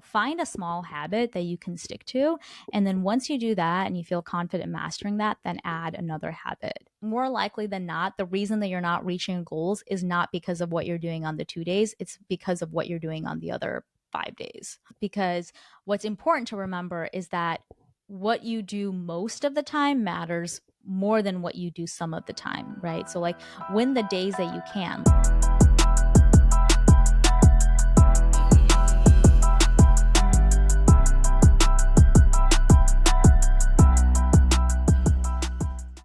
find a small habit that you can stick to. And then once you do that and you feel confident mastering that, then add another habit. More likely than not, the reason that you're not reaching your goals is not because of what you're doing on the 2 days. It's because of what you're doing on the other 5 days. Because what's important to remember is that what you do most of the time matters more than what you do some of the time, right? So like win the days that you can.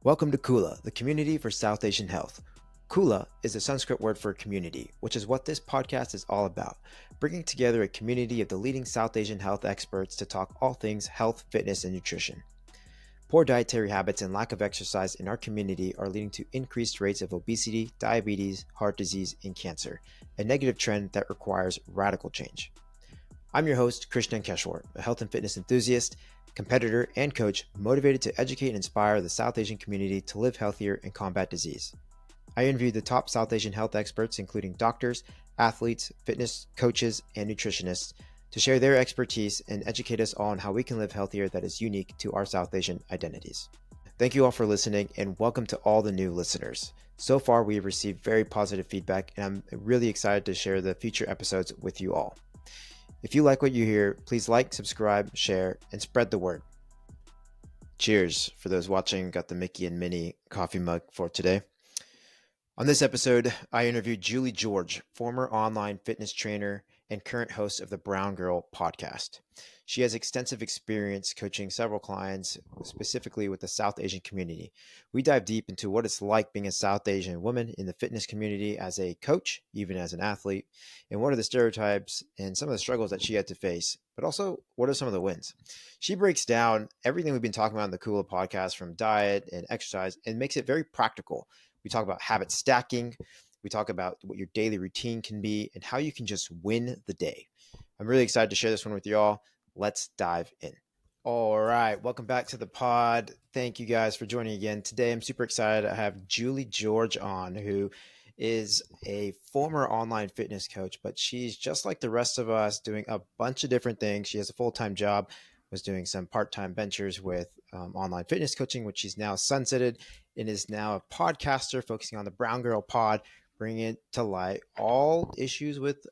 Welcome to Kula, the community for South Asian health. Kula is a Sanskrit word for community, which is what this podcast is all about, bringing together a community of the leading South Asian health experts to talk all things health, fitness, and nutrition. Poor dietary habits and lack of exercise in our community are leading to increased rates of obesity, diabetes, heart disease, and cancer, a negative trend that requires radical change. I'm your host, Krish Nandkeshwar, a health and fitness enthusiast, competitor, and coach motivated to educate and inspire the South Asian community to live healthier and combat disease. I interviewed the top South Asian health experts, including doctors, athletes, fitness coaches, and nutritionists, to share their expertise and educate us all on how we can live healthier that is unique to our South Asian identities. Thank you all for listening, and welcome to all the new listeners. So far, we have received very positive feedback, and I'm really excited to share the future episodes with you all. If you like what you hear, please like, subscribe, share, and spread the word. Cheers. For those watching, got the Mickey and Minnie coffee mug for today. On this episode, I interviewed Julie George, former online fitness trainer and current host of the Brown Girl podcast. She has extensive experience coaching several clients, specifically with the South Asian community. We dive deep into what it's like being a South Asian woman in the fitness community as a coach, even as an athlete, and what are the stereotypes and some of the struggles that she had to face, but also what are some of the wins. She breaks down everything we've been talking about in the Kula podcast, from diet and exercise, and makes it very practical. We talk about habit stacking. We talk about what your daily routine can be and how you can just win the day. I'm really excited to share this one with you all. Let's dive in. All right. Welcome back to the pod. Thank you guys for joining again. Today, I'm super excited to have Julie George on, who is a former online fitness coach, but she's just like the rest of us, doing a bunch of different things. She has a full-time job, was doing some part-time ventures with online fitness coaching, which she's now sunsetted, and is now a podcaster focusing on the Brown Girl pod, bringing it to light all issues with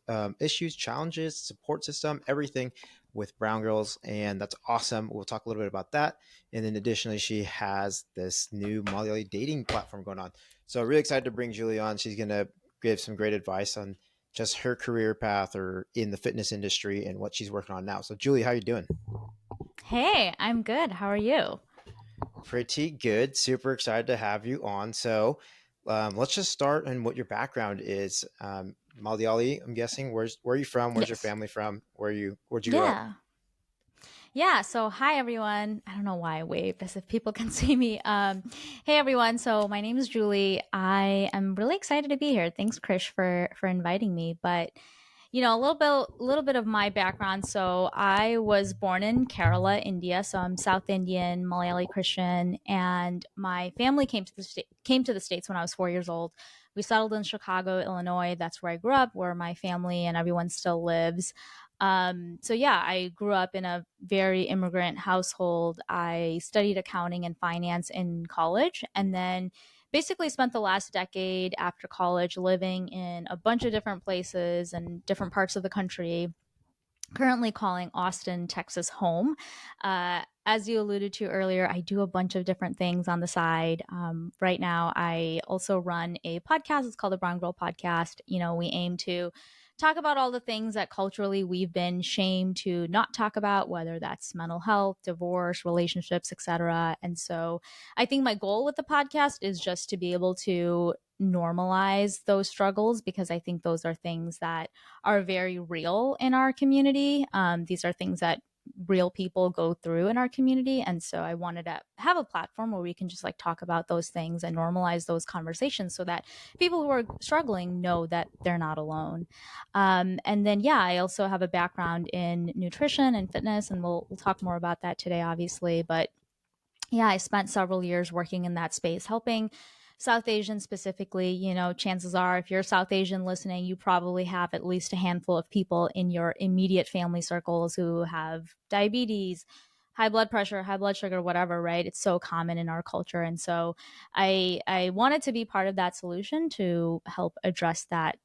challenges, support system, everything with brown girls. And that's awesome. We'll talk a little bit about that. And then additionally, she has this new Malayalee dating platform going on. So really excited to bring Julie on. She's going to give some great advice on just her career path or in the fitness industry and what she's working on now. So Julie, how are you doing? Hey, I'm good. How are you? Pretty good. Super excited to have you on. So let's just start on what your background is. Malayalee, I'm guessing. Where are you from? Where's your Yes. family from? Where'd you grow up? Yeah. So hi, everyone. I don't know why I waved as if people can see me. Hey, everyone. So my name is Julie. I am really excited to be here. Thanks, Krish, for inviting me. But a little bit of my background. So I was born in Kerala, India. So I'm South Indian, Malayali Christian, and my family came to the States when I was 4 years old. We settled in Chicago, Illinois. That's where I grew up, where my family and everyone still lives. So yeah, I grew up in a very immigrant household. I studied accounting and finance in college, and then basically spent the last decade after college living in a bunch of different places and different parts of the country, currently calling Austin, Texas home. As you alluded to earlier, I do a bunch of different things on the side. Right now, I also run a podcast. It's called the Brown Girl Podcast. We aim to talk about all the things that culturally we've been shamed to not talk about, whether that's mental health, divorce, relationships, etc. And so I think my goal with the podcast is just to be able to normalize those struggles, because I think those are things that are very real in our community. These are things that real people go through in our community. And so I wanted to have a platform where we can just like talk about those things and normalize those conversations so that people who are struggling know that they're not alone. And then, yeah, I also have a background in nutrition and fitness, and we'll talk more about that today, obviously. But yeah, I spent several years working in that space, helping South Asian specifically, chances are if you're South Asian listening, you probably have at least a handful of people in your immediate family circles who have diabetes, high blood pressure, high blood sugar, whatever, right? It's so common in our culture. And so I wanted to be part of that solution to help address that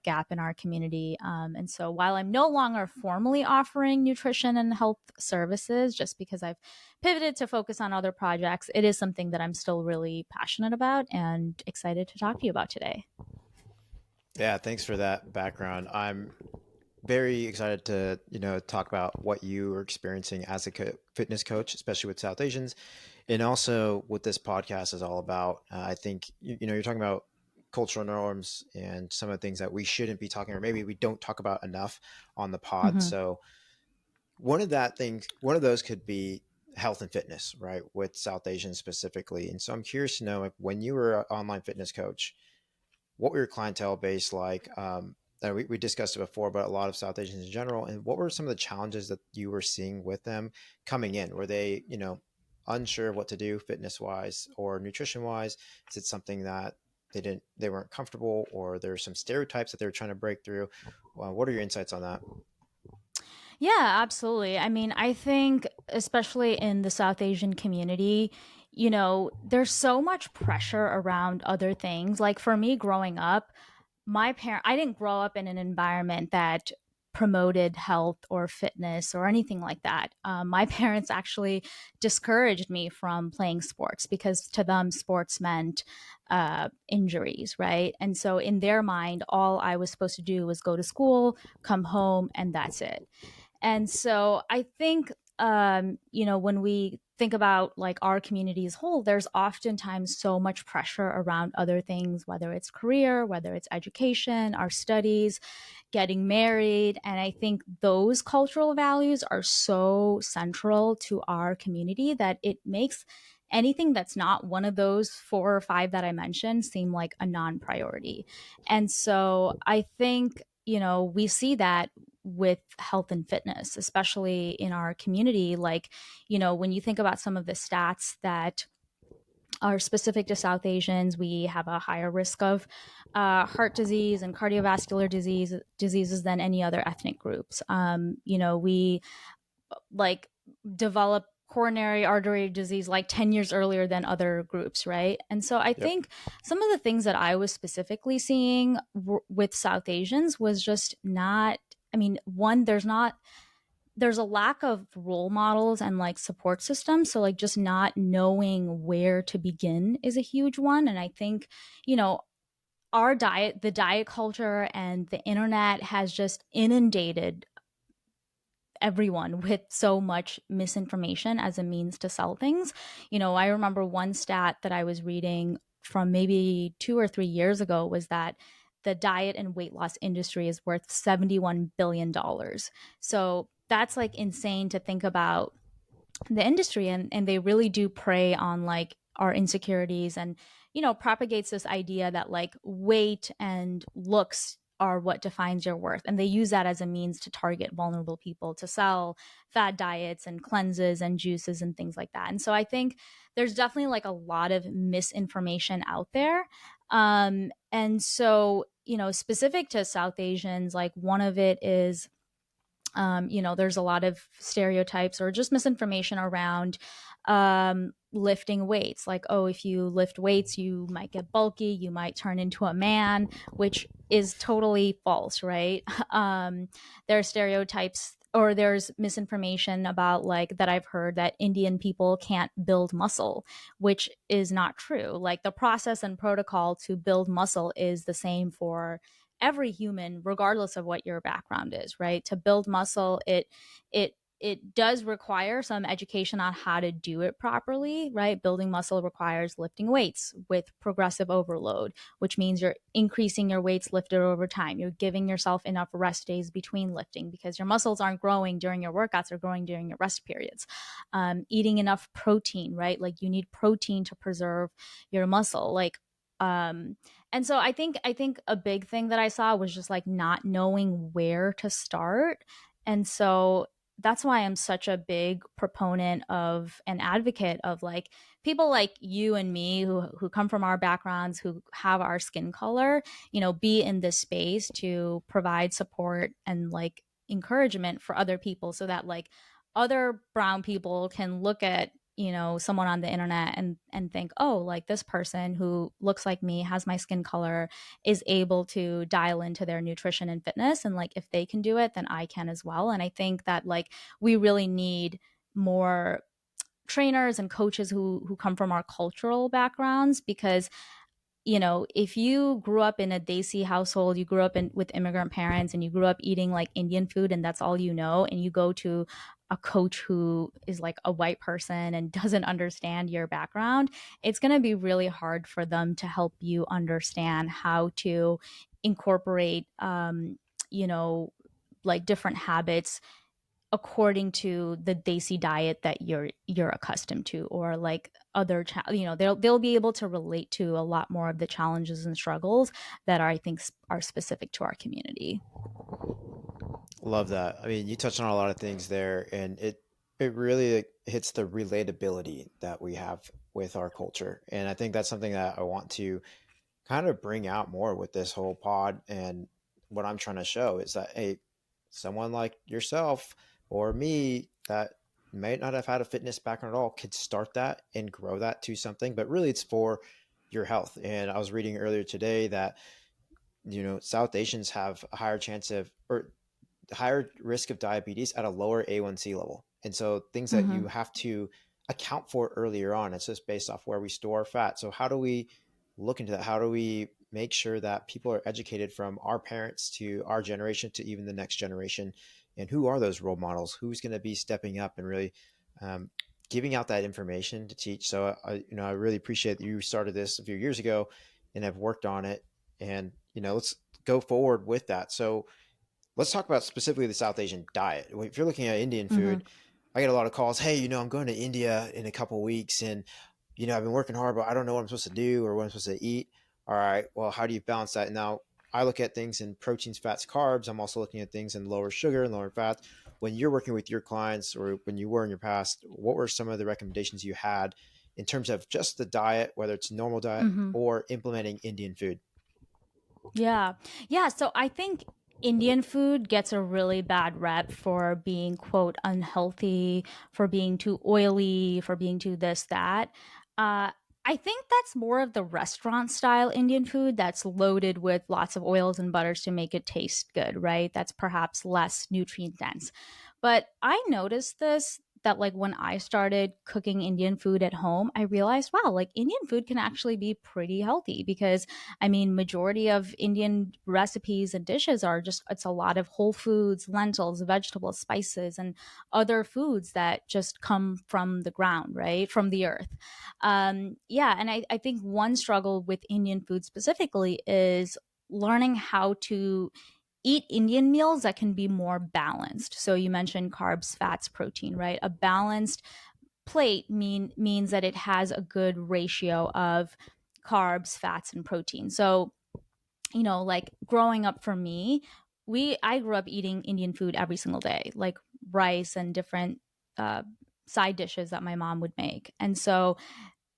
gap in our community. And so while I'm no longer formally offering nutrition and health services, just because I've pivoted to focus on other projects, it is something that I'm still really passionate about and excited to talk to you about today. Yeah, thanks for that background. I'm very excited to, talk about what you are experiencing as a fitness coach, especially with South Asians, and also what this podcast is all about. I think, you're talking about cultural norms and some of the things that we shouldn't be talking, or maybe we don't talk about enough on the pod. Mm-hmm. So one of those could be health and fitness, right? With South Asians specifically. And so I'm curious to know, if when you were an online fitness coach, what were your clientele base like? We discussed it before, but a lot of South Asians in general. And what were some of the challenges that you were seeing with them coming in? Were they, unsure of what to do fitness wise or nutrition wise? Is it something that they weren't comfortable, or there's some stereotypes that they were trying to break through? What are your insights on that? Yeah, absolutely. I mean, I think, especially in the South Asian community, there's so much pressure around other things. Like for me growing up, I didn't grow up in an environment that promoted health or fitness or anything like that. My parents actually discouraged me from playing sports because to them, sports meant injuries, right? And so in their mind, all I was supposed to do was go to school, come home, and that's it. And so I think, when we think about like our community as a whole, there's oftentimes so much pressure around other things, whether it's career, whether it's education, our studies, getting married. And I think those cultural values are so central to our community that it makes anything that's not one of those four or five that I mentioned seem like a non priority. And so I think, we see that with health and fitness, especially in our community. Like, when you think about some of the stats that are specific to South Asians, we have a higher risk of heart disease and cardiovascular diseases than any other ethnic groups. We like develop coronary artery disease like 10 years earlier than other groups, right? And so I Yep. think some of the things that I was specifically seeing with South Asians was just not, I mean, one, there's a lack of role models and like support systems. So like just not knowing where to begin is a huge one. And I think, you know, the diet culture and the internet has just inundated everyone with so much misinformation as a means to sell things. I remember one stat that I was reading from maybe 2 or 3 years ago was that the diet and weight loss industry is worth $71 billion. So that's like insane to think about the industry, and they really do prey on like our insecurities and propagates this idea that like weight and looks are what defines your worth, and they use that as a means to target vulnerable people to sell fad diets and cleanses and juices and things like that. And so I think there's definitely like a lot of misinformation out there. And so specific to South Asians, like one of it is there's a lot of stereotypes or just misinformation around lifting weights. Like, oh, if you lift weights, you might get bulky, you might turn into a man, which is totally false, right? There are stereotypes or there's misinformation about like that I've heard that Indian people can't build muscle, which is not true. Like the process and protocol to build muscle is the same for every human regardless of what your background is, right? To build muscle, it does require some education on how to do it properly, right? Building muscle requires lifting weights with progressive overload, which means you're increasing your weights lifted over time. You're giving yourself enough rest days between lifting because your muscles aren't growing during your workouts, they're growing during your rest periods. Eating enough protein, right? Like you need protein to preserve your muscle. Um, and so I think a big thing that I saw was just like not knowing where to start. And so that's why I'm such a big proponent of an advocate of like people like you and me who come from our backgrounds, who have our skin color, be in this space to provide support and like encouragement for other people so that like other brown people can look at someone on the internet and think, oh, like this person who looks like me, has my skin color, is able to dial into their nutrition and fitness, and like if they can do it, then I can as well. And I think that like we really need more trainers and coaches who come from our cultural backgrounds, because if you grew up in a Desi household, you grew up with immigrant parents, and you grew up eating like Indian food, and that's all and you go to a coach who is like a white person and doesn't understand your background, it's going to be really hard for them to help you understand how to incorporate, you know, like different habits according to the Desi diet that you're accustomed to, or like other they'll be able to relate to a lot more of the challenges and struggles that I think are specific to our community. Love that. I mean, you touched on a lot of things there, and it really hits the relatability that we have with our culture. And I think that's something that I want to kind of bring out more with this whole pod. And what I'm trying to show is that, hey, someone like yourself or me that might not have had a fitness background at all could start that and grow that to something, but really it's for your health. And I was reading earlier today that, South Asians have a higher chance of, or higher risk of diabetes at a lower A1C level. And so things that Mm-hmm. you have to account for earlier on, it's just based off where we store fat. So how do we look into that? How do we make sure that people are educated from our parents to our generation to even the next generation? And who are those role models? Who's going to be stepping up and really um, giving out that information to teach? So I really appreciate that you started this a few years ago and have worked on it. And let's go forward with that. So let's talk about specifically the South Asian diet. If you're looking at Indian Mm-hmm. food, I get a lot of calls. Hey, I'm going to India in a couple of weeks, and I've been working hard, but I don't know what I'm supposed to do or what I'm supposed to eat. All right, well, how do you balance that? Now, I look at things in proteins, fats, carbs. I'm also looking at things in lower sugar and lower fat. When you're working with your clients, or when you were in your past, what were some of the recommendations you had in terms of just the diet, whether it's normal diet Mm-hmm. or implementing Indian food? Yeah. Yeah. So I think Indian food gets a really bad rep for being, quote, unhealthy, for being too oily, for being too this, that. Uh, I think that's more of the restaurant style Indian food that's loaded with lots of oils and butters to make it taste good, right? That's perhaps less nutrient dense. But I noticed this that like when I started cooking Indian food at home, I realized, wow, like Indian food can actually be pretty healthy, because I mean, majority of Indian recipes and dishes are just, it's a lot of whole foods, lentils, vegetables, spices, and other foods that just come from the ground, right? From the earth. Yeah. And I think one struggle with Indian food specifically is learning how to eat Indian meals that can be more balanced. So you mentioned carbs, fats, protein, right? A balanced plate means that it has a good ratio of carbs, fats, and protein. So like growing up for me, I grew up eating Indian food every single day, like rice and different uh, side dishes that my mom would make. And so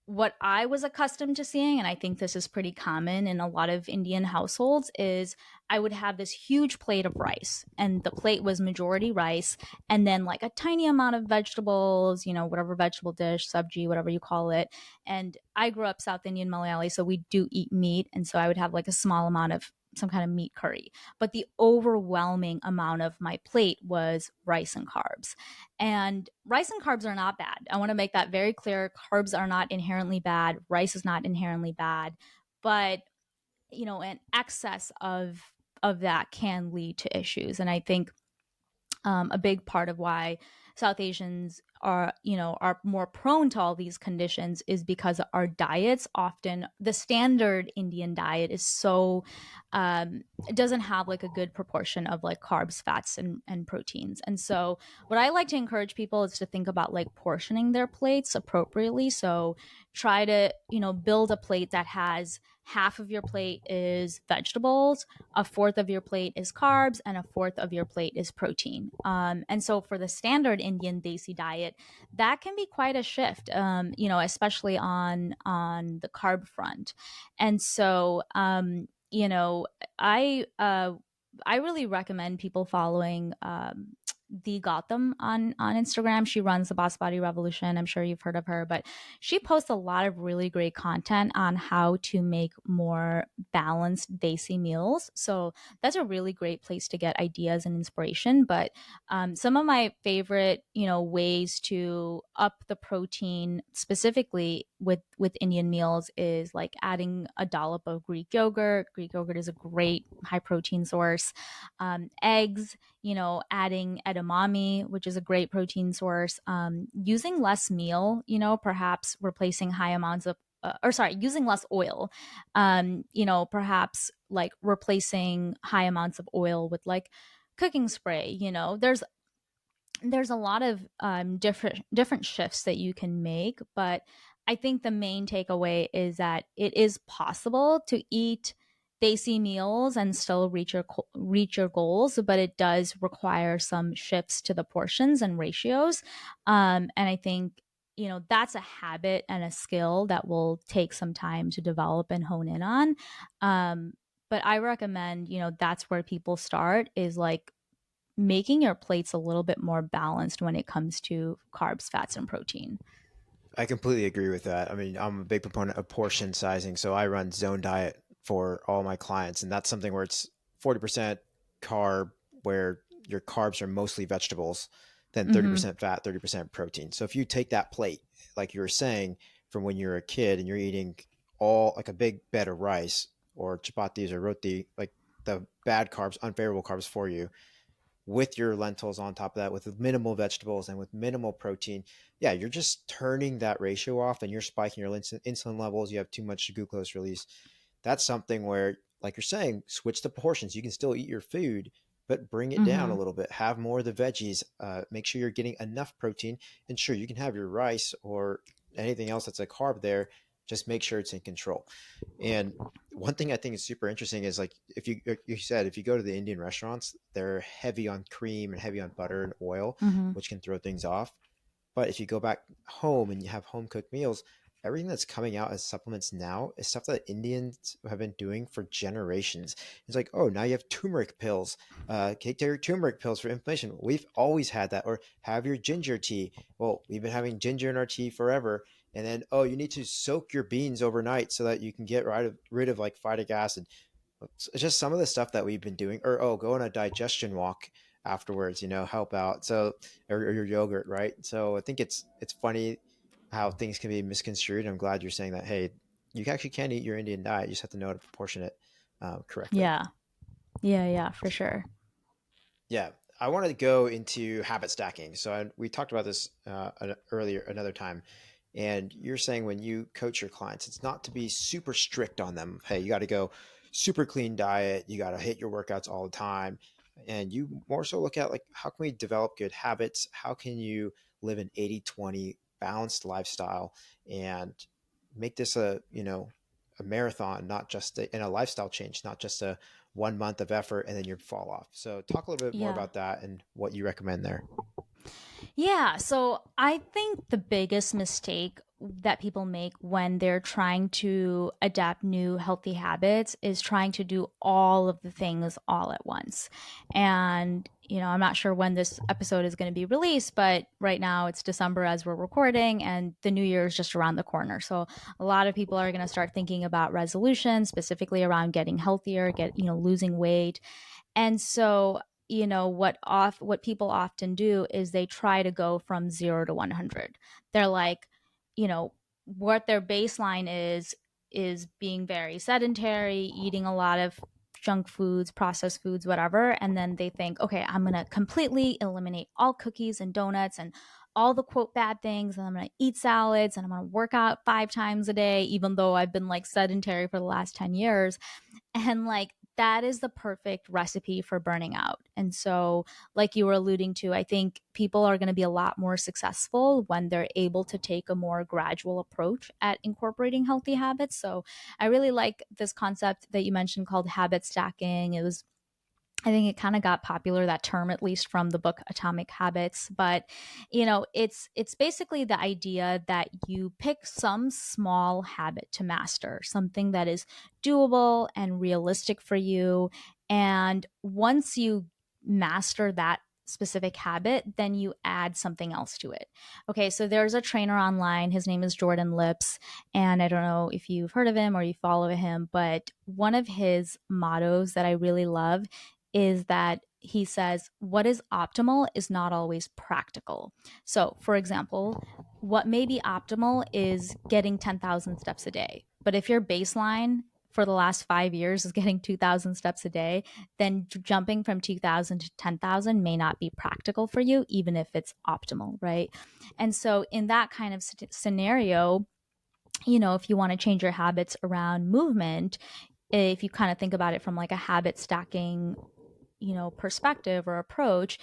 what I was accustomed to seeing, and I think this is pretty common in a lot of Indian households, is I would have this huge plate of rice, and the plate was majority rice, and then like a tiny amount of vegetables, whatever vegetable dish, sabji, whatever you call it. And I grew up South Indian Malayali, so we do eat meat. And so I would have like a small amount of some kind of meat curry. But the overwhelming amount of my plate was rice and carbs. And rice and carbs are not bad. I want to make that very clear. Carbs are not inherently bad. Rice is not inherently bad. But, an excess of that can lead to issues. And I think a big part of why South Asians are more prone to all these conditions is because our diets, often the standard Indian diet, is so it doesn't have like a good proportion of like carbs, fats, and proteins. And so what I like to encourage people is to think about like portioning their plates appropriately. So try to build a plate that has half of your plate is vegetables, a fourth of your plate is carbs, and a fourth of your plate is protein. And so for the standard Indian Desi diet, that can be quite a shift, especially on the carb front. And so, I uh, I really recommend people following the Gotham on Instagram. She runs the Boss Body Revolution. I'm sure you've heard of her, but she posts a lot of really great content on how to make more balanced desi meals. So that's a really great place to get ideas and inspiration. But some of my favorite, ways to up the protein specifically with Indian meals is like adding a dollop of Greek yogurt. Greek yogurt is a great high protein source. Eggs, adding edamame, which is a great protein source, using less meal, perhaps replacing high amounts of, using less oil, perhaps like replacing high amounts of oil with like cooking spray. There's a lot of different shifts that you can make, but I think the main takeaway is that it is possible to eat desi meals and still reach your goals, but it does require some shifts to the portions and ratios. And I think that's a habit and a skill that will take some time to develop and hone in on. Um, but I recommend that's where people start, is like making your plates a little bit more balanced when it comes to carbs, fats, and protein. I completely agree with that. I mean, I'm a big proponent of portion sizing, so I run zone diet for all my clients, and that's something where it's 40% carb, where your carbs are mostly vegetables, then Mm-hmm. 30% fat, 30% protein. So if you take that plate, like you were saying, from when you're a kid and you're eating all like a big bed of rice or chapatis or roti, like the bad carbs, unfavorable carbs for you, with your lentils on top of that, with minimal vegetables and with minimal protein, yeah, you're just turning that ratio off and you're spiking your insulin levels. You have too much glucose release. That's something where, like you're saying, switch the portions. You can still eat your food, but bring it down Mm-hmm. a little bit. Have more of the veggies. Make sure you're getting enough protein. And sure, you can have your rice or anything else that's a carb there. Just make sure it's in control. And one thing I think is super interesting is like if you said if you go to the Indian restaurants, they're heavy on cream and heavy on butter and oil, Mm-hmm. which can throw things off. But if you go back home and you have home cooked meals, everything that's coming out as supplements now is stuff that Indians have been doing for generations. It's like, oh, now you have turmeric pills. Take your turmeric pills for inflammation. We've always had that. Or have your ginger tea. Well, we've been having ginger in our tea forever. And then, oh, you need to soak your beans overnight so that you can get rid of like phytic acid. It's just some of the stuff that we've been doing. Or, oh, go on a digestion walk afterwards, help out. So, or your yogurt, right? So I think it's funny how things can be misconstrued. I'm glad you're saying that. Hey, you actually can eat your Indian diet. You just have to know how to proportion it correctly. Yeah. Yeah. Yeah. For sure. Yeah, I want to go into habit stacking. So we talked about this earlier another time, and you're saying when you coach your clients, it's not to be super strict on them. Hey, you got to go super clean diet. You got to hit your workouts all the time, and you more so look at like how can we develop good habits? How can you live an 80-20 balanced lifestyle and make this a marathon, not just in a lifestyle change, not just a 1 month of effort and then you fall off. So talk a little bit more Yeah. about that and what you recommend there. Yeah, so I think the biggest mistake that people make when they're trying to adapt new healthy habits is trying to do all of the things all at once. And, I'm not sure when this episode is going to be released, but right now it's December as we're recording, and the new year is just around the corner. So a lot of people are going to start thinking about resolutions, specifically around getting healthier, losing weight. And so, what people often do is they try to go from 0 to 100. They're like, what their baseline is being very sedentary, eating a lot of junk foods, processed foods, whatever, and then they think, okay, I'm going to completely eliminate all cookies and donuts and all the quote bad things, and I'm going to eat salads, and I'm going to work out 5 times a day even though I've been like sedentary for the last 10 years. And like that is the perfect recipe for burning out. And so, like you were alluding to, I think people are going to be a lot more successful when they're able to take a more gradual approach at incorporating healthy habits. So I really like this concept that you mentioned called habit stacking. It was, I think it kind of got popular, that term, at least from the book Atomic Habits. But it's basically the idea that you pick some small habit to master, something that is doable and realistic for you. And once you master that specific habit, then you add something else to it. Okay, so there's a trainer online. His name is Jordan Lips. And I don't know if you've heard of him or you follow him, but one of his mottos that I really love is that he says, what is optimal is not always practical. So, for example, what may be optimal is getting 10,000 steps a day. But if your baseline for the last 5 years is getting 2,000 steps a day, then jumping from 2,000 to 10,000 may not be practical for you, even if it's optimal, right? And so, in that kind of scenario, if you want to change your habits around movement, if you kind of think about it from like a habit stacking perspective or approach,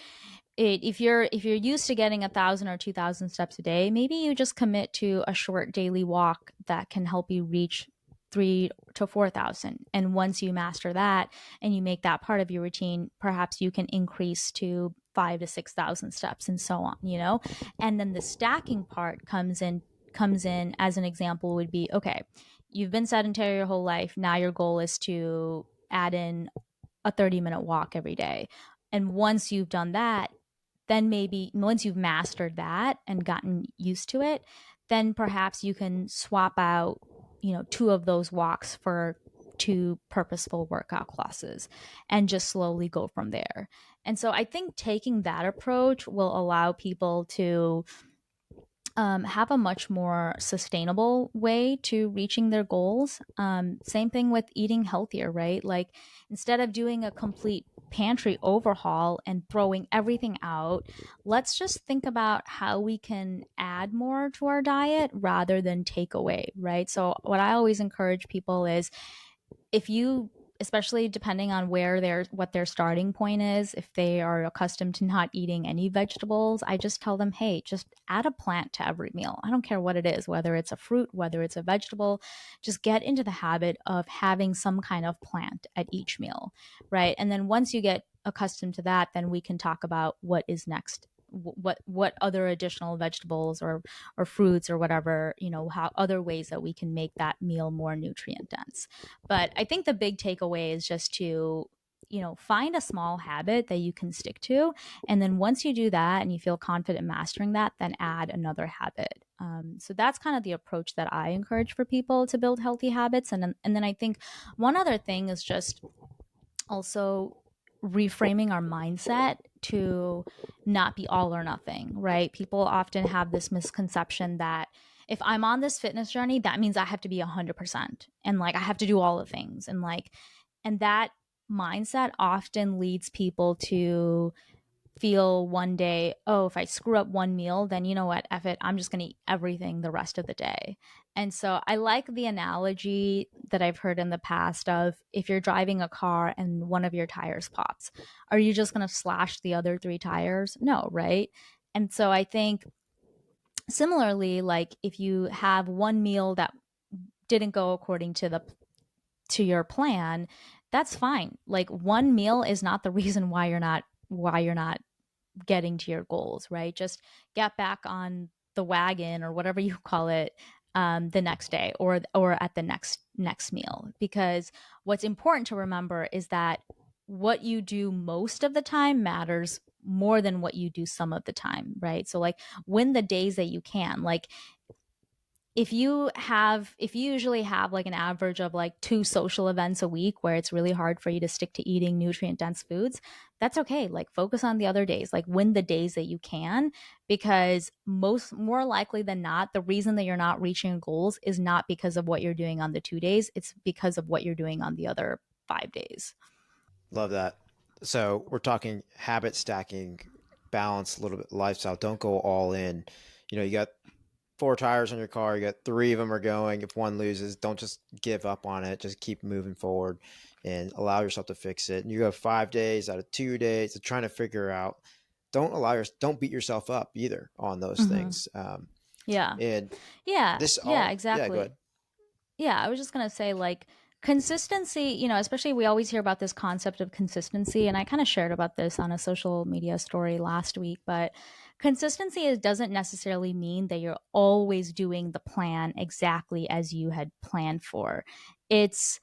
if you're used to getting 1,000 or 2,000 steps a day, maybe you just commit to a short daily walk that can help you reach 3 to 4,000. And once you master that and you make that part of your routine, perhaps you can increase to 5 to 6,000 steps, and so on. And then the stacking part comes in as an example would be, okay, you've been sedentary your whole life. Now your goal is to add in a 30-minute walk every day. And once you've done that, then maybe once you've mastered that and gotten used to it, then perhaps you can swap out, two of those walks for two purposeful workout classes and just slowly go from there. And so I think taking that approach will allow people to have a much more sustainable way to reaching their goals. Same thing with eating healthier, right? Like instead of doing a complete pantry overhaul and throwing everything out, let's just think about how we can add more to our diet rather than take away, right? So, what I always encourage people is, if you, especially depending on what their starting point is, if they are accustomed to not eating any vegetables, I just tell them, hey, just add a plant to every meal. I don't care what it is, whether it's a fruit, whether it's a vegetable, just get into the habit of having some kind of plant at each meal, right? And then once you get accustomed to that, then we can talk about what is next, what other additional vegetables or fruits or whatever, how other ways that we can make that meal more nutrient dense. But I think the big takeaway is just to, find a small habit that you can stick to. And then once you do that and you feel confident mastering that, then add another habit. So that's kind of the approach that I encourage for people to build healthy habits. And then I think one other thing is just also reframing our mindset to not be all or nothing, right? People often have this misconception that if I'm on this fitness journey, that means I have to be 100% and like I have to do all the things. And that mindset often leads people to feel one day, oh, if I screw up one meal, then you know what, F it, I'm just going to eat everything the rest of the day. And so I like the analogy that I've heard in the past of, if you're driving a car and one of your tires pops, are you just going to slash the other three tires? No, right? And so I think similarly, like if you have one meal that didn't go according to your plan, that's fine. Like one meal is not the reason why you're not getting to your goals, right? Just get back on the wagon or whatever you call it, the next day or at the next meal. Because what's important to remember is that what you do most of the time matters more than what you do some of the time, right? So like win the days that you can. Like if you usually have like an average of like two social events a week where it's really hard for you to stick to eating nutrient dense foods, that's okay. Like focus on the other days, like win the days that you can, because more likely than not, the reason that you're not reaching your goals is not because of what you're doing on the 2 days, it's because of what you're doing on the other 5 days. Love that. So we're talking habit stacking, balance, a little bit lifestyle. Don't go all in. You got four tires on your car, you got three of them are going. If one loses, don't just give up on it. Just keep moving forward and allow yourself to fix it. And you have 5 days out of 2 days of trying to figure out. Don't beat yourself up either on those Hmm. things. Yeah. And Yeah. this Yeah, all, yeah, go exactly. ahead. Yeah, I was just going to say, like, consistency, especially we always hear about this concept of consistency. And I kind of shared about this on a social media story last week. But consistency doesn't necessarily mean that you're always doing the plan exactly as you had planned for. It's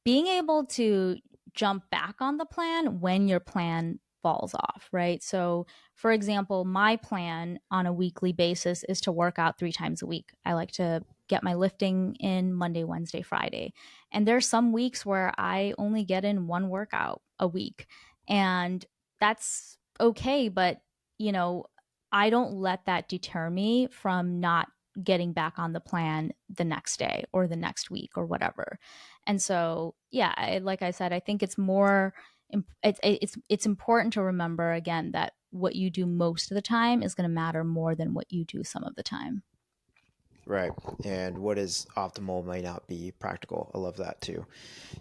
being able to jump back on the plan when your plan falls off, right? So, for example, my plan on a weekly basis is to work out 3 times a week. I like to get my lifting in Monday, Wednesday, Friday. And there's some weeks where I only get in one workout a week. And that's okay, but you know, I don't let that deter me from not getting back on the plan the next day or the next week or whatever. And so, yeah, like I said, I think it's more it's important to remember again that what you do most of the time is going to matter more than what you do some of the time. Right. And what is optimal may not be practical. I love that too.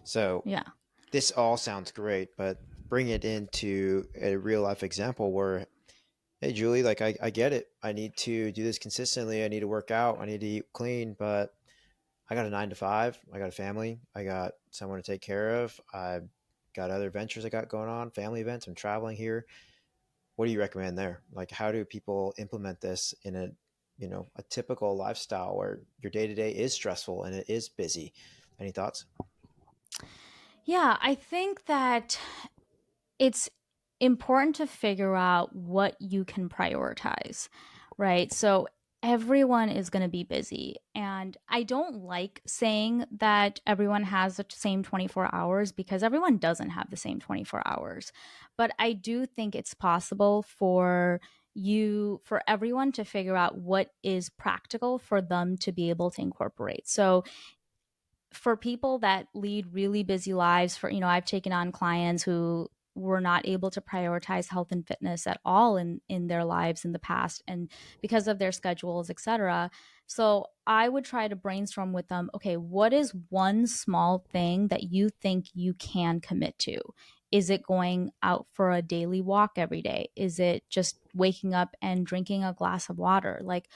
So Yeah. this all sounds great, but bring it into a real life example where, hey, Julie, like I get it. I need to do this consistently. I need to work out. I need to eat clean, but I got a 9 to 5. I got a family. I got someone to take care of. I've got other ventures I got going on, family events. I'm traveling here. What do you recommend there? Like, how do people implement this in a typical lifestyle where your day to day is stressful and it is busy? Any thoughts? Yeah, I think that it's important to figure out what you can prioritize, right? So everyone is going to be busy. And I don't like saying that everyone has the same 24 hours because everyone doesn't have the same 24 hours. But I do think it's possible for everyone to figure out what is practical for them to be able to incorporate. So for people that lead really busy lives, I've taken on clients who were not able to prioritize health and fitness at all in their lives in the past, and because of their schedules, etc. So I would try to brainstorm with them, okay, what is one small thing that you think you can commit to? Is it going out for a daily walk every day? Is it just waking up and drinking a glass of water? Like,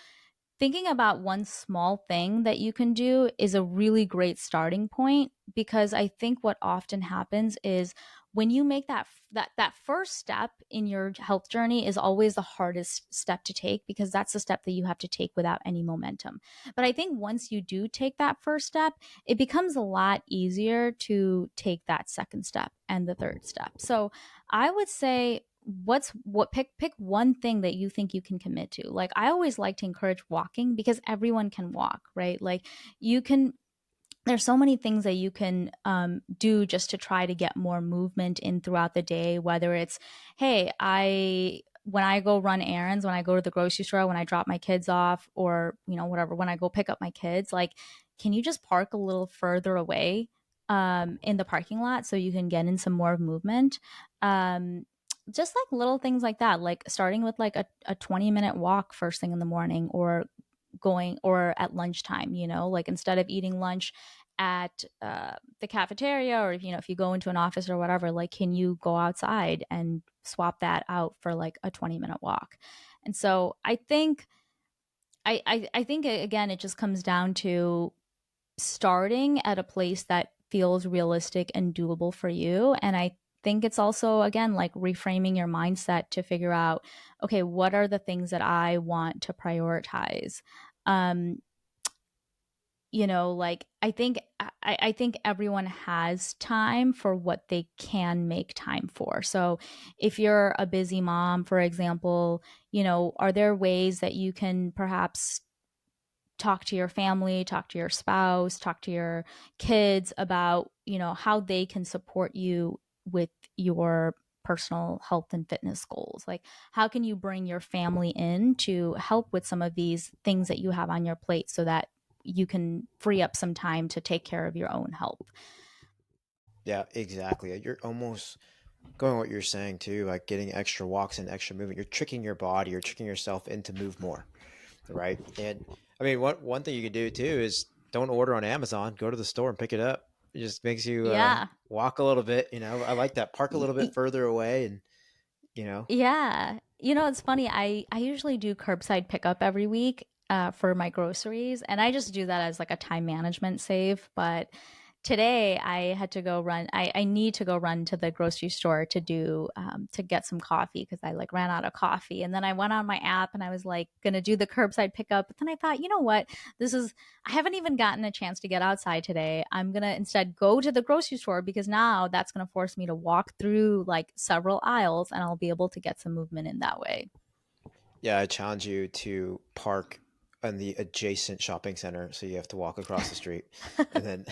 thinking about one small thing that you can do is a really great starting point, because I think what often happens is when you make that first step in your health journey is always the hardest step to take, because that's the step that you have to take without any momentum. But I think once you do take that first step, it becomes a lot easier to take that second step and the third step. So I would say, pick one thing that you think you can commit to. Like, I always like to encourage walking because everyone can walk, right? Like, you can there's so many things that you can do just to try to get more movement in throughout the day, whether it's, hey, I when I go run errands, when I go to the grocery store, when I drop my kids off, or whatever, when I go pick up my kids, like, can you just park a little further away in the parking lot so you can get in some more movement? um, just like little things like that, like starting with like a 20-minute walk first thing in the morning, or going or at lunchtime, like instead of eating lunch at the cafeteria, or if you go into an office or whatever, like, can you go outside and swap that out for like a 20-minute walk? And so I think again, it just comes down to starting at a place that feels realistic and doable for you. And I think it's also, again, like reframing your mindset to figure out, okay, what are the things that I want to prioritize? Um, like, I think everyone has time for what they can make time for. So if you're a busy mom, for example, are there ways that you can perhaps talk to your family, talk to your spouse, talk to your kids about, how they can support you with your personal health and fitness goals? Like, how can you bring your family in to help with some of these things that you have on your plate so that you can free up some time to take care of your own health? Yeah, exactly. You're almost going what you're saying too, like getting extra walks and extra movement. You're tricking your body, you're tricking yourself into move more. right? And I mean, one thing you can do too is don't order on Amazon. Go to the store and pick it up. It just makes you Yeah. walk a little bit. I like that. Park a Y- little bit y- further away, and you know, Yeah. It's funny. I usually do curbside pickup every week for my groceries, and I just do that as like a time management save. But today I had to go run. I need to go run to the grocery store to do to get some coffee because I like ran out of coffee. And then I went on my app and I was like gonna do the curbside pickup. But then I thought, you know what? This is I haven't even gotten a chance to get outside today. I'm gonna instead go to the grocery store because now that's gonna force me to walk through like several aisles and I'll be able to get some movement in that way. yeah, I challenge you to park in the adjacent shopping center, so you have to walk across the street, and then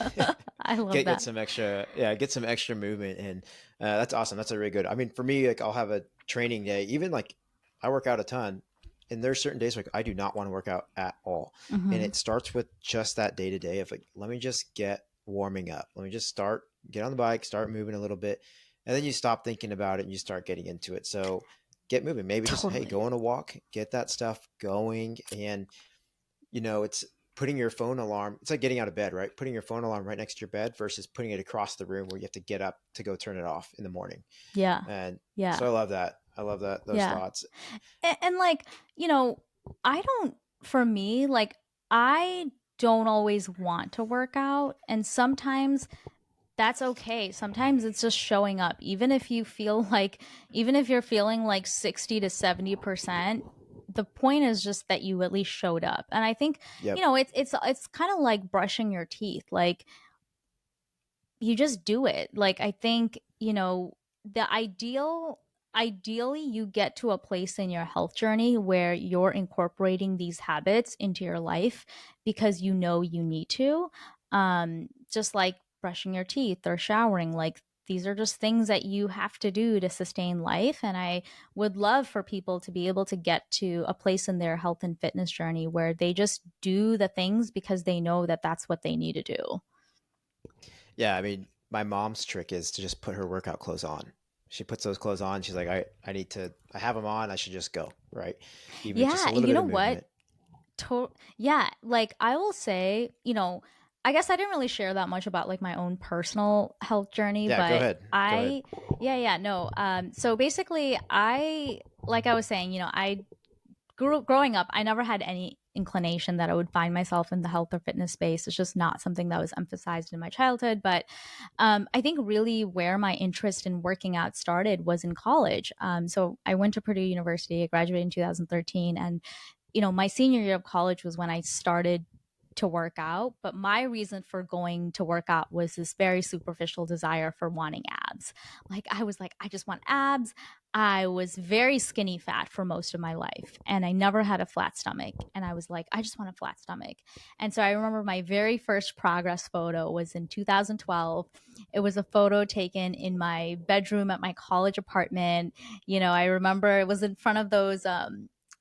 I love get that. some extra, yeah, get some extra movement. And that's awesome. That's a really good. I mean, for me, like I'll have a training day. Even like I work out a ton, and there's certain days like I do not want to work out at all, and Hmm. it starts with just that day to day of like, let me just get warming up. Let me just start, get on the bike, start moving a little bit, and then you stop thinking about it and you start getting into it. So get moving. Maybe just, hey, Totally. go on a walk, get that stuff going. And it's putting your phone alarm. It's like getting out of bed, right? Putting your phone alarm right next to your bed versus putting it across the room where you have to get up to go turn it off in the morning. Yeah. And Yeah. so I love that. I love that, those Yeah. thoughts. And like, you know, I don't, for me, like, I don't always want to work out. And sometimes that's okay. Sometimes it's just showing up. Even if you're feeling like 60 to 70%, the point is just that you at least showed up. And I think, Yep. it's kind of like brushing your teeth. Like, you just do it. Like, I think, the ideally you get to a place in your health journey where you're incorporating these habits into your life because you need to. Just like brushing your teeth or showering, like these are just things that you have to do to sustain life. And I would love for people to be able to get to a place in their health and fitness journey where they just do the things because they know that that's what they need to do. Yeah. I mean, my mom's trick is to just put her workout clothes on. She puts those clothes on. She's like, I have them on. I should just go. Right. Even just Yeah, a little you bit know of what? movement. Yeah, like I will say, I guess I didn't really share that much about like my own personal health journey, Yeah. Go but ahead. Go ahead. I yeah, yeah, no. So basically I like I was saying, I growing up, I never had any inclination that I would find myself in the health or fitness space. It's just not something that was emphasized in my childhood. But I think really where my interest in working out started was in college. So I went to Purdue University. I graduated in 2013, and my senior year of college was when I started to work out. But my reason for going to work out was this very superficial desire for wanting abs. Like, I was like, I just want abs. I was very skinny fat for most of my life, and I never had a flat stomach. And I was like, I just want a flat stomach. And so I remember my very first progress photo was in 2012. It was a photo taken in my bedroom at my college apartment. I remember it was in front of those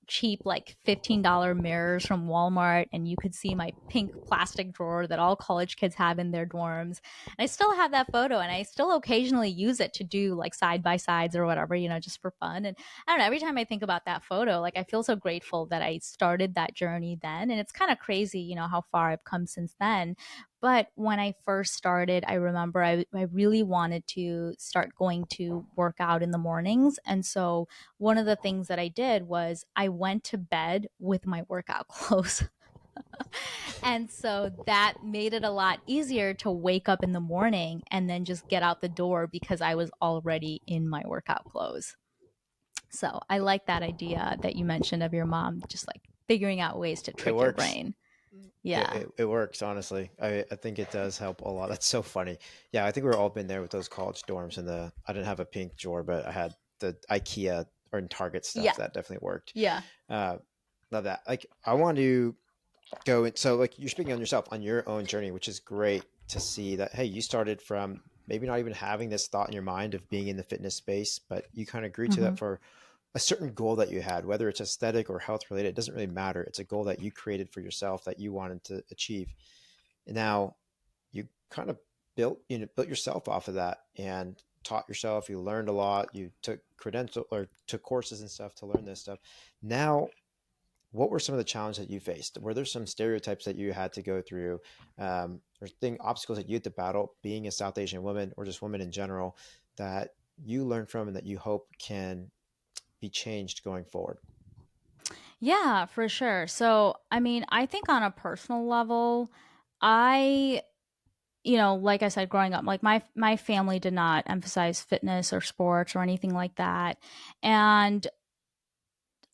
cheap like $15 mirrors from Walmart, and you could see my pink plastic drawer that all college kids have in their dorms. And I still have that photo, and I still occasionally use it to do like side by sides or whatever, just for fun. And I don't know, every time I think about that photo, like I feel so grateful that I started that journey then. And it's kind of crazy, how far I've come since then. But when I first started, I remember I really wanted to start going to work out in the mornings. And so one of the things that I did was I went to bed with my workout clothes. And so that made it a lot easier to wake up in the morning and then just get out the door because I was already in my workout clothes. So I like that idea that you mentioned of your mom just like figuring out ways to It trick your works. brain. It, Yeah. it, it works, honestly. I think it does help a lot. That's so funny. Yeah, I think we've all been there with those college dorms. And I didn't have a pink drawer, but I had the IKEA or in Target stuff. Yeah. That definitely worked. Yeah. Uh, love that. Like, I want to go in. So, like, you're speaking on yourself, on your own journey, which is great to see that, hey, you started from maybe not even having this thought in your mind of being in the fitness space, but you kind of grew to Mm-hmm. that for a certain goal that you had, whether it's aesthetic or health related. It doesn't really matter. It's a goal that you created for yourself that you wanted to achieve. And now you kind of built yourself off of that and taught yourself. You learned a lot. You took courses and stuff to learn this stuff. Now what were some of the challenges that you faced? Were there some stereotypes that you had to go through, or obstacles that you had to battle being a South Asian woman or just women in general that you learned from and that you hope can be changed going forward? Yeah, for sure. So, I mean, I think on a personal level, I, like I said, growing up, like my family did not emphasize fitness or sports or anything like that. And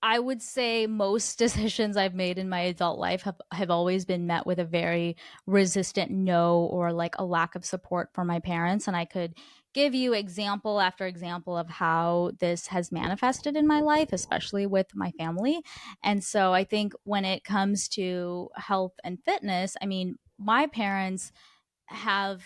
I would say most decisions I've made in my adult life have always been met with a very resistant no, or like a lack of support from my parents. And I could give you example after example of how this has manifested in my life, especially with my family. And so I think when it comes to health and fitness, I mean, my parents have,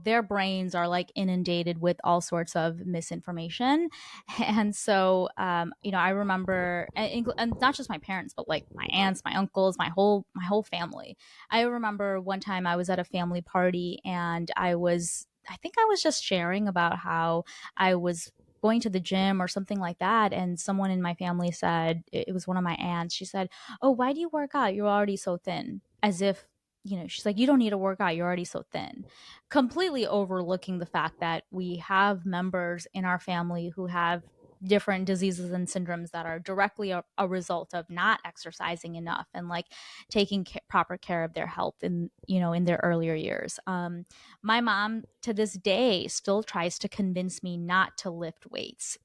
their brains are like inundated with all sorts of misinformation. And so I remember, and not just my parents, but like my aunts, my uncles, my whole family. I remember one time I was at a family party, and I think I was just sharing about how I was going to the gym or something like that, and someone in my family said, it was one of my aunts, she said, "Oh, why do you work out? You're already so thin." As if, she's like, "You don't need to work out. You're already so thin." Completely overlooking the fact that we have members in our family who have different diseases and syndromes that are directly a result of not exercising enough and like taking proper care of their health in their earlier years. My mom to this day still tries to convince me not to lift weights,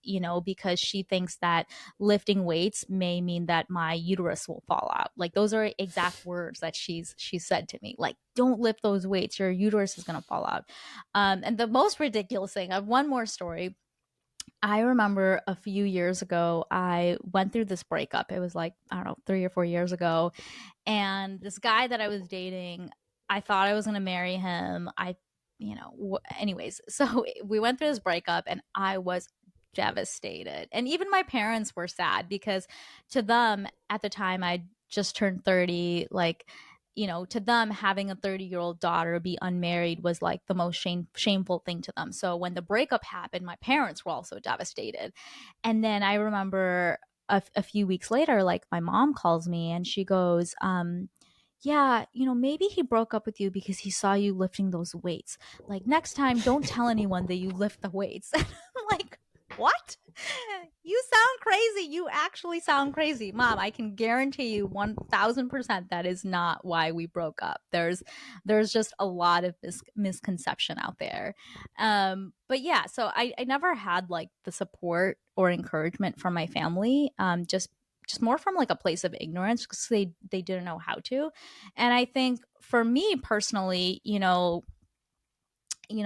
because she thinks that lifting weights may mean that my uterus will fall out. Like those are exact words that she said to me. Like, don't lift those weights, your uterus is gonna fall out. And the most ridiculous thing, I have one more story. I remember a few years ago, I went through this breakup. It was like, I don't know, 3 or 4 years ago. And this guy that I was dating, I thought I was going to marry him. Anyways, so we went through this breakup, and I was devastated. And even my parents were sad because to them at the time, I just turned 30. Like, to them, having a 30-year-old daughter be unmarried was like the most shameful thing to them. So when the breakup happened, my parents were also devastated. And then I remember a few weeks later, like my mom calls me and she goes, yeah, maybe he broke up with you because he saw you lifting those weights. Like next time, don't tell anyone that you lift the weights. I'm like, what? You sound crazy. You actually sound crazy. Mom, I can guarantee you 1000% that is not why we broke up. There's just a lot of misconception out there. But yeah, so I never had like the support or encouragement from my family. Just more from like a place of ignorance because they didn't know how to. And I think for me personally,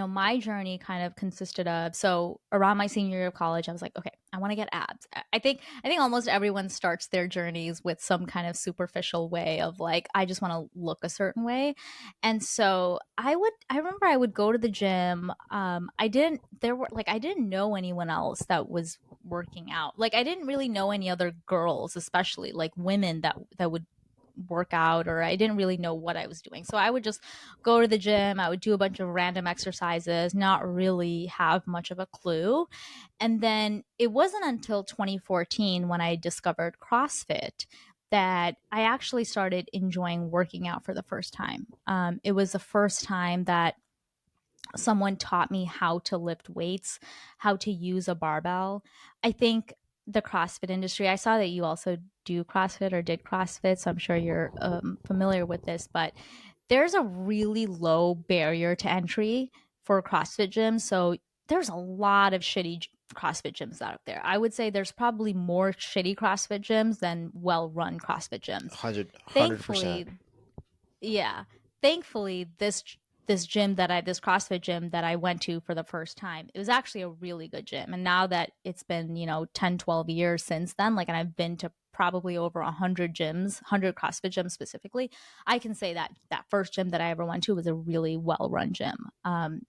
my journey kind of consisted of, so around my senior year of college, I was like, okay, I want to get abs. I think almost everyone starts their journeys with some kind of superficial way of like, I just want to look a certain way. And so I remember I would go to the gym. I didn't know anyone else that was working out. Like I didn't really know any other girls, especially like women that would work out, or I didn't really know what I was doing. So I would just go to the gym, I would do a bunch of random exercises, not really have much of a clue. And then it wasn't until 2014 when I discovered CrossFit that I actually started enjoying working out for the first time. It was the first time that someone taught me how to lift weights, how to use a barbell. I think the CrossFit industry, I saw that you also do CrossFit or did CrossFit, so I'm sure you're familiar with this, but there's a really low barrier to entry for CrossFit gyms. So there's a lot of shitty CrossFit gyms out there. I would say there's probably more shitty CrossFit gyms than well run CrossFit gyms. 100%. Thankfully, yeah. Thankfully, this CrossFit gym that I went to for the first time, it was actually a really good gym. And now that it's been, 10, 12 years since then, like, and I've been to probably over 100 gyms, 100 CrossFit gyms specifically, I can say that that first gym that I ever went to was a really well run gym.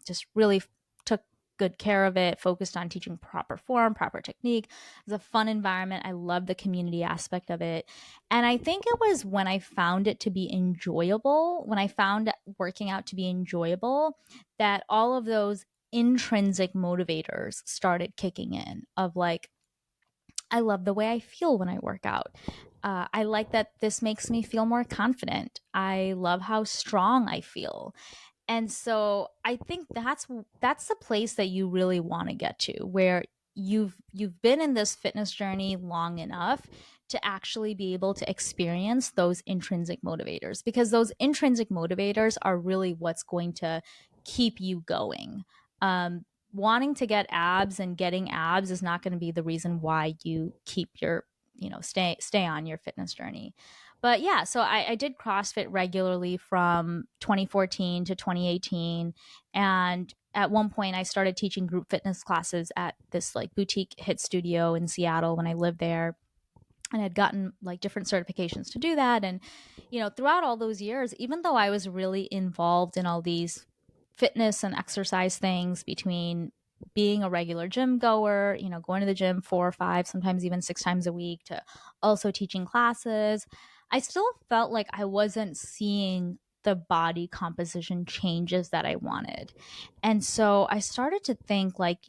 Just really took good care of it, focused on teaching proper form, proper technique. It was a fun environment. I love the community aspect of it. And I think it was when I found it to be enjoyable, when I found working out to be enjoyable, that all of those intrinsic motivators started kicking in of like, I love the way I feel when I work out. I like that this makes me feel more confident. I love how strong I feel. And so I think that's the place that you really want to get to, where you've been in this fitness journey long enough to actually be able to experience those intrinsic motivators, because those intrinsic motivators are really what's going to keep you going. um, Wanting to get abs and getting abs is not going to be the reason why you keep your, stay on your fitness journey. But yeah, so I did CrossFit regularly from 2014 to 2018. And at one point, I started teaching group fitness classes at this like boutique hit studio in Seattle when I lived there. And I'd gotten like different certifications to do that. And, throughout all those years, even though I was really involved in all these fitness and exercise things, between being a regular gym goer, going to the gym 4 or 5, sometimes even 6 times a week, to also teaching classes, I still felt like I wasn't seeing the body composition changes that I wanted. And so I started to think, like,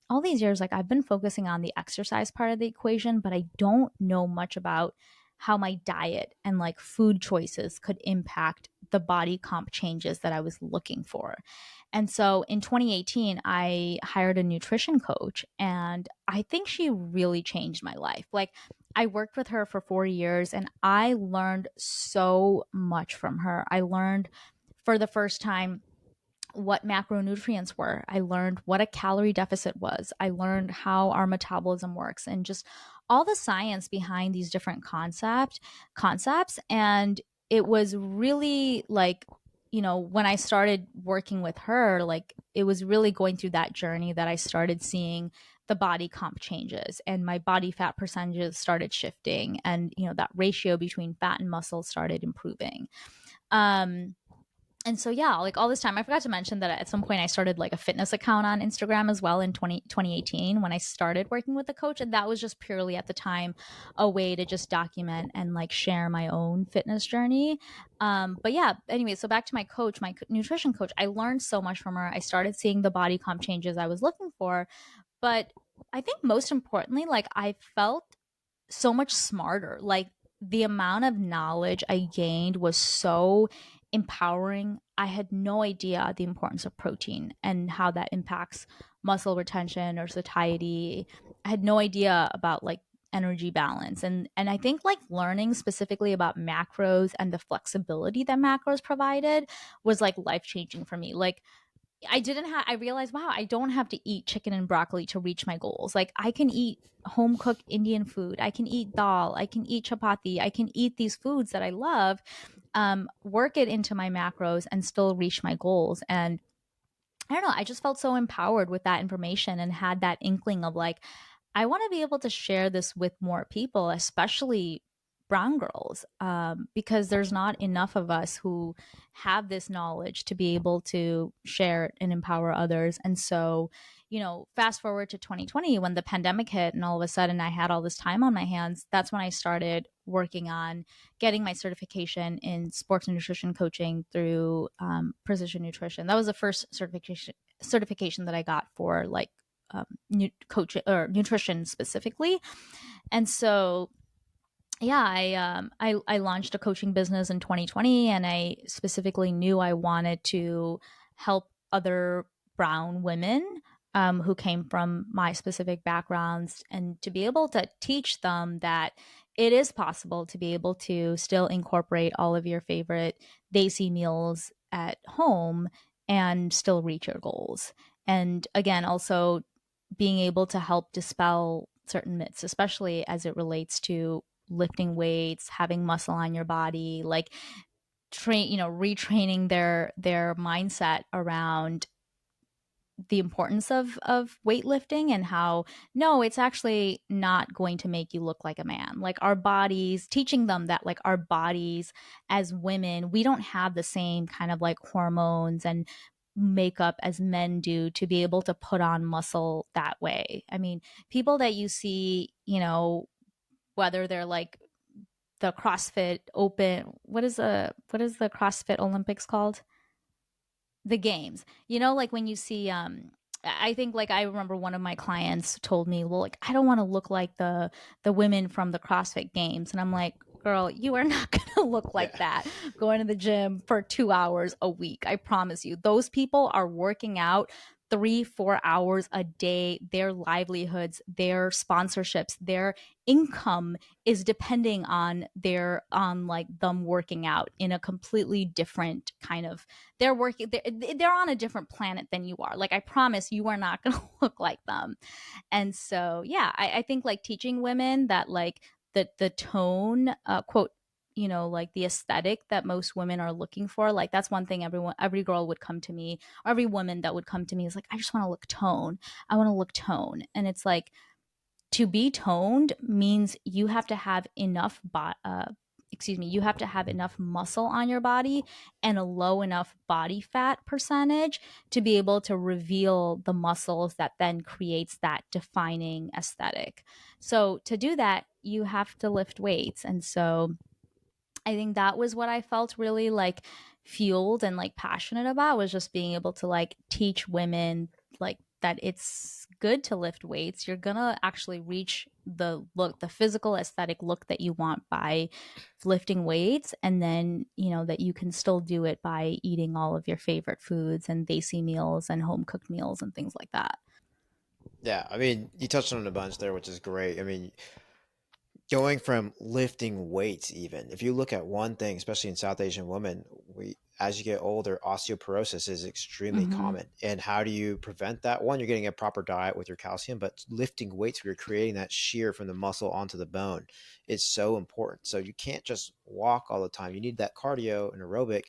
all these years, like, I've been focusing on the exercise part of the equation, but I don't know much about how my diet and like food choices could impact the body comp changes that I was looking for. And so in 2018, I hired a nutrition coach, and I think she really changed my life. Like, I worked with her for 4 years and I learned so much from her. I learned for the first time what macronutrients were. I learned what a calorie deficit was. I learned how our metabolism works, and just all the science behind these different concepts. And it was really like, when I started working with her, like, it was really going through that journey that I started seeing the body comp changes, and my body fat percentages started shifting, and that ratio between fat and muscle started improving. um and so yeah, like, all this time, I forgot to mention that at some point I started like a fitness account on Instagram as well in 2018, when I started working with the coach. And that was just purely at the time a way to just document and like share my own fitness journey. But yeah, anyway, so back to my coach, my nutrition coach, I learned so much from her. I started seeing the body comp changes I was looking for. But I think most importantly, like, I felt so much smarter. Like, the amount of knowledge I gained was so empowering. I had no idea the importance of protein and how that impacts muscle retention or satiety. I had no idea about like energy balance. And I think like learning specifically about macros and the flexibility that macros provided was like life changing for me. Like, I realized, wow, I don't have to eat chicken and broccoli to reach my goals. Like, I can eat home cooked Indian food. I can eat dal. I can eat chapati. I can eat these foods that I love, work it into my macros and still reach my goals. And I don't know, I just felt so empowered with that information, and had that inkling of like, I want to be able to share this with more people, especially brown girls, because there's not enough of us who have this knowledge to be able to share it and empower others. And so, fast forward to 2020, when the pandemic hit, and all of a sudden I had all this time on my hands, that's when I started working on getting my certification in sports and nutrition coaching through Precision Nutrition. That was the first certification that I got for like coach or nutrition specifically. And so yeah, I launched a coaching business in 2020, and I specifically knew I wanted to help other brown women, who came from my specific backgrounds, and to be able to teach them that it is possible to be able to still incorporate all of your favorite desi meals at home and still reach your goals. And again, also being able to help dispel certain myths, especially as it relates to lifting weights, having muscle on your body, like retraining their mindset around the importance of weightlifting, and how no, it's actually not going to make you look like a man. Like, our bodies, teaching them that like our bodies as women, we don't have the same kind of like hormones and makeup as men do to be able to put on muscle that way. I mean, people that you see, whether they're like the CrossFit Open, what is the CrossFit Olympics called? The games. Like when you see I think like I remember one of my clients told me, "Well, like I don't want to look like the women from the CrossFit Games," and I'm like, "Girl, you are not going to look like Yeah. that going to the gym for 2 hours a week. I promise you. Those people are working out 3, 4 hours a day. Their livelihoods, their sponsorships, their income is depending on on like them working out in a completely different kind of they're on a different planet than you are. Like I promise you are not going to look like them. And so yeah, I think like teaching women that like the tone quote, like the aesthetic that most women are looking for, like that's one thing every girl would come to me, or every woman that would come to me is like, I just want to look tone. I want to look tone. And it's like, to be toned means you have to have enough you have to have enough muscle on your body and a low enough body fat percentage to be able to reveal the muscles that then creates that defining aesthetic. So to do that, you have to lift weights. And so I think that was what I felt really like fueled and like passionate about, was just being able to like teach women like that it's good to lift weights. You're going to actually reach the physical aesthetic look that you want by lifting weights. And then, that you can still do it by eating all of your favorite foods and desi meals and home cooked meals and things like that. Yeah, I mean, you touched on a bunch there, which is great. I mean, going from lifting weights, even if you look at one thing, especially in South Asian women, we as you get older, osteoporosis is extremely Mm-hmm. common. And how do you prevent that? One, you're getting a proper diet with your calcium, but lifting weights where you're creating that shear from the muscle onto the bone is so important. So you can't just walk all the time. You need that cardio and aerobic,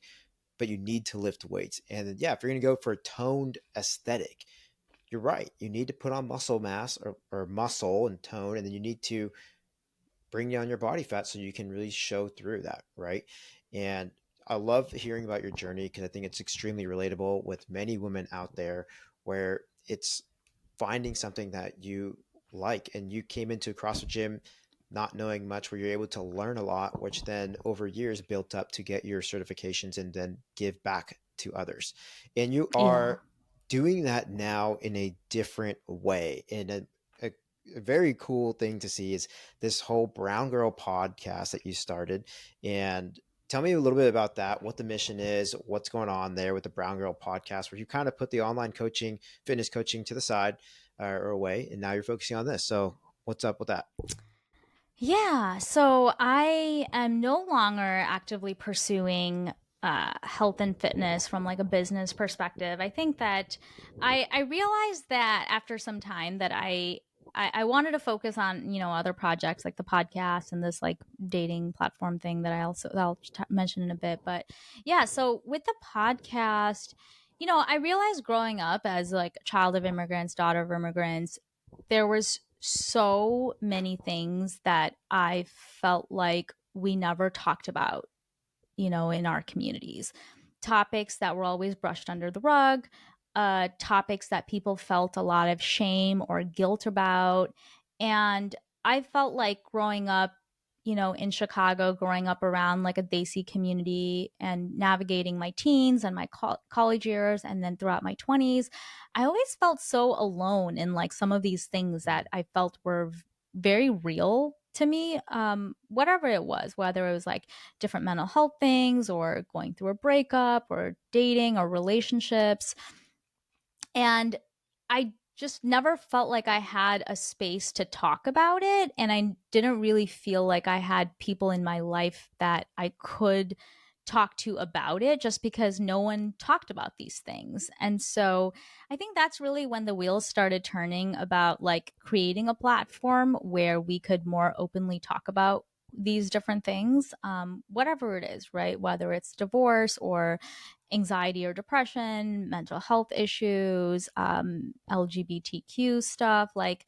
but you need to lift weights. And then, yeah, if you're going to go for a toned aesthetic, you're right. You need to put on muscle mass, or muscle and tone, and then you need to bring down your body fat so you can really show through that, right? And I love hearing about your journey because I think it's extremely relatable with many women out there, where it's finding something that you like. And you came into a CrossFit gym not knowing much, where you're able to learn a lot, which then over years built up to get your certifications and then give back to others. And you Yeah. are doing that now in a different way. In a very cool thing to see is this whole Brown Girl podcast that you started. And tell me a little bit about that, what the mission is, what's going on there with the Brown Girl podcast, where you kind of put the online coaching, fitness coaching to the side, or away, and now you're focusing on this. So what's up with that? Yeah, so I am no longer actively pursuing health and fitness from like a business perspective. I think that I realized that after some time that I wanted to focus on other projects like the podcast and this like dating platform thing that I'll mention in a bit. But yeah, so with the podcast, I realized growing up as like a child of immigrants, daughter of immigrants, there was so many things that I felt like we never talked about, in our communities. Topics that were always brushed under the rug, topics that people felt a lot of shame or guilt about. And I felt like growing up, in Chicago, growing up around like a Desi community and navigating my teens and my college years and then throughout my 20s, I always felt so alone in like some of these things that I felt were very real to me, whatever it was, whether it was like different mental health things or going through a breakup or dating or relationships. And I just never felt like I had a space to talk about it. And I didn't really feel like I had people in my life that I could talk to about it, just because no one talked about these things. And so I think that's really when the wheels started turning about like creating a platform where we could more openly talk about these different things, whatever it is, right? Whether it's divorce or anxiety or depression, mental health issues, LGBTQ stuff, like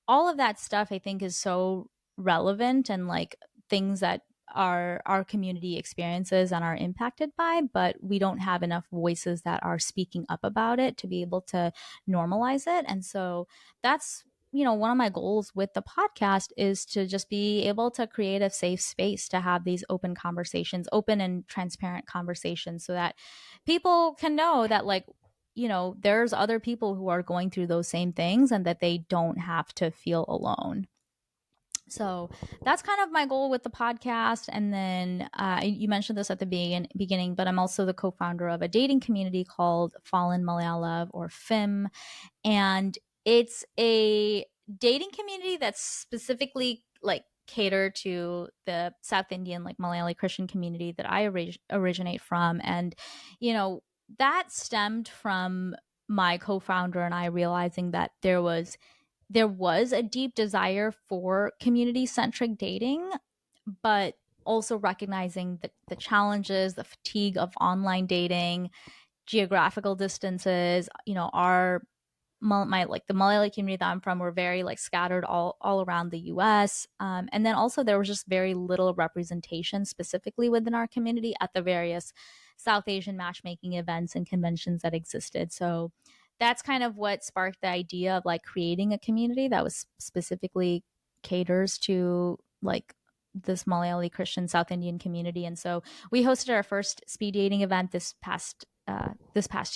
all of that stuff, I think is so relevant and like things that our community experiences and are impacted by, but we don't have enough voices that are speaking up about it to be able to normalize it. And so that's one of my goals with the podcast is to just be able to create a safe space to have these open conversations, open and transparent conversations, so that people can know that like there's other people who are going through those same things and that they don't have to feel alone. So that's kind of my goal with the podcast. And then you mentioned this at the beginning, but I'm also the co-founder of a dating community called Fallen Malayalee, or FIM. And it's a dating community that's specifically like cater to the South Indian, like Malayali Christian community that I originate from. And, you know, that stemmed from my co-founder and I realizing that there was a deep desire for community centric dating, but also recognizing the challenges, the fatigue of online dating, geographical distances. Our my like the Malayalee community that I'm from were very like scattered all around the U.S. And then also there was just very little representation specifically within our community at the various South Asian matchmaking events and conventions that existed. So that's kind of what sparked the idea of like creating a community that was specifically caters to like this Malayali Christian South Indian community. And so we hosted our first speed dating event this past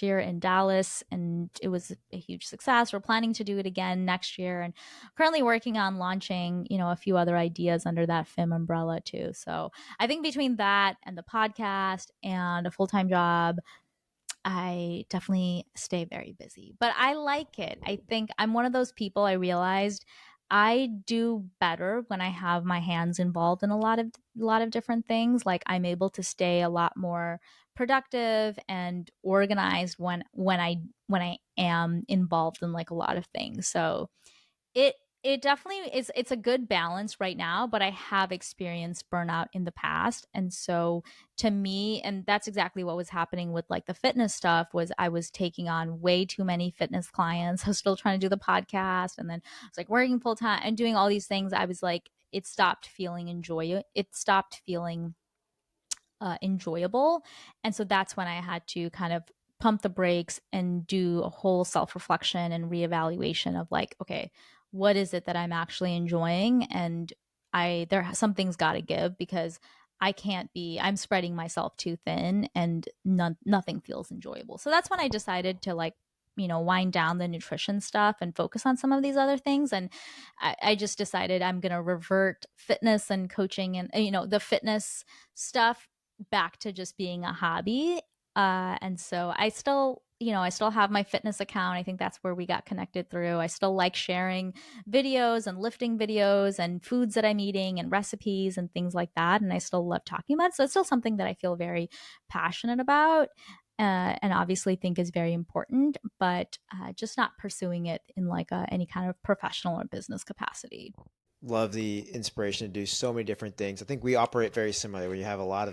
year in Dallas, and it was a huge success. We're planning to do it again next year, and currently working on launching, a few other ideas under that FIM umbrella too. So I think between that and the podcast and a full time job, I definitely stay very busy, but I like it. I think I'm one of those people. I realized I do better when I have my hands involved in a lot of different things. Like I'm able to stay a lot more productive and organized when I am involved in like a lot of things. So it it definitely is. It's a good balance right now, but I have experienced burnout in the past. And so to me, and that's exactly what was happening with like the fitness stuff, was I was taking on way too many fitness clients. I was still trying to do the podcast, and then I was like working full time and doing all these things. I was like, it stopped feeling enjoyable. And so that's when I had to kind of pump the brakes and do a whole self reflection and reevaluation of like, okay, what is it that I'm actually enjoying? And something's got to give, because I'm spreading myself too thin, and nothing feels enjoyable. So that's when I decided to like, wind down the nutrition stuff and focus on some of these other things. And I just decided I'm going to revert fitness and coaching and, the fitness stuff back to just being a hobby. And so I still have my fitness account. I think that's where we got connected through. I still like sharing videos and lifting videos and foods that I'm eating and recipes and things like that. And I still love talking about it. So it's still something that I feel very passionate about. And obviously think is very important, but just not pursuing it in like any kind of professional or business capacity. Love the inspiration to do so many different things. I think we operate very similarly, where you have a lot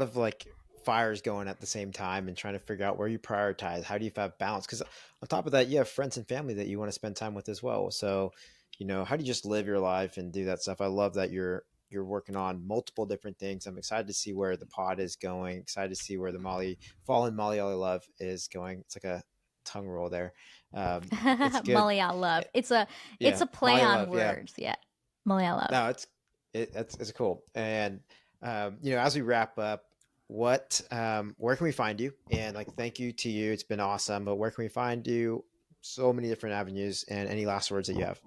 of like fires going at the same time and trying to figure out where you prioritize. How do you have balance? Because on top of that, you have friends and family that you want to spend time with as well. So, how do you just live your life and do that stuff? I love that you're working on multiple different things. I'm excited to see where the pod is going. Excited to see where the Fallen Malayali Love is going. It's like a tongue roll there. It's good. Malayalee love. It's Yeah, a play Malayali on Love. Yeah, words. Yeah. Malayalee love. no, it's cool. And as we wrap up, where can we find you? And like, thank you to you. It's been awesome. But where can we find you? So many different avenues. And any last words that you have?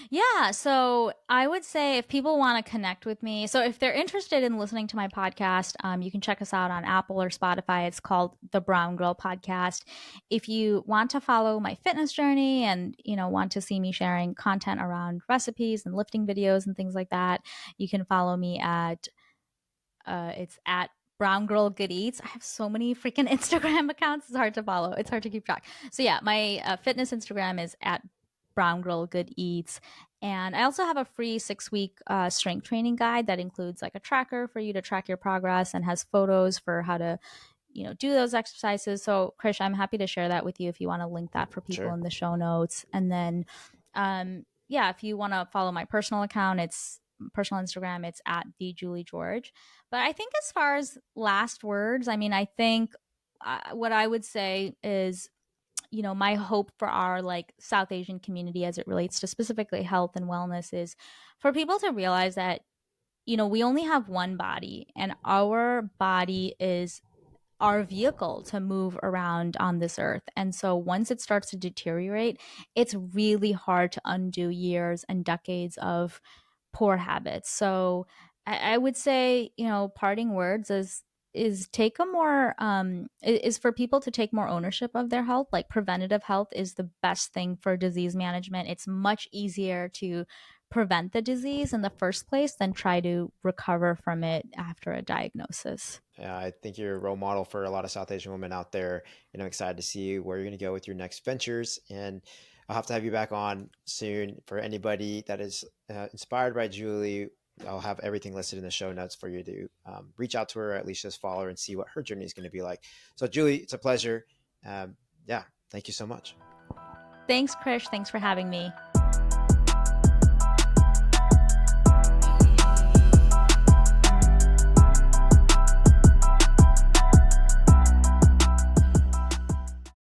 Yeah, so I would say if people want to connect with me, so if they're interested in listening to my podcast, you can check us out on Apple or Spotify. It's called the Brown Girl Podcast. If you want to follow my fitness journey and want to see me sharing content around recipes and lifting videos and things like that, you can follow me at it's at Brown Girl Good Eats. I have so many freaking Instagram accounts. It's hard to follow. It's hard to keep track. So yeah, my fitness Instagram is at Brown Girl Good Eats. And I also have a free 6 week strength training guide that includes like a tracker for you to track your progress and has photos for how to, do those exercises. So, Krish, I'm happy to share that with you if you want to link that for people Sure. in the show notes. And then, yeah, if you want to follow my personal account, it's personal Instagram, it's at the Julie George. But I think as far as last words, I mean, I think what I would say is, my hope for our like South Asian community as it relates to specifically health and wellness is for people to realize that, we only have one body, and our body is our vehicle to move around on this earth. And so once it starts to deteriorate, it's really hard to undo years and decades of poor habits. So I would say, parting words is take a more is for people to take more ownership of their health. Like preventative health is the best thing for disease management. It's much easier to prevent the disease in the first place than try to recover from it after a diagnosis. I think you're a role model for a lot of South Asian women out there, and I'm excited to see where you're going to go with your next ventures. And I'll have to have you back on soon. For anybody that is inspired by Julie, I'll have everything listed in the show notes for you to reach out to her, or at least just follow her and see what her journey is going to be like. So, Julie, it's a pleasure. Yeah, thank you so much. Thanks, Krish. Thanks for having me.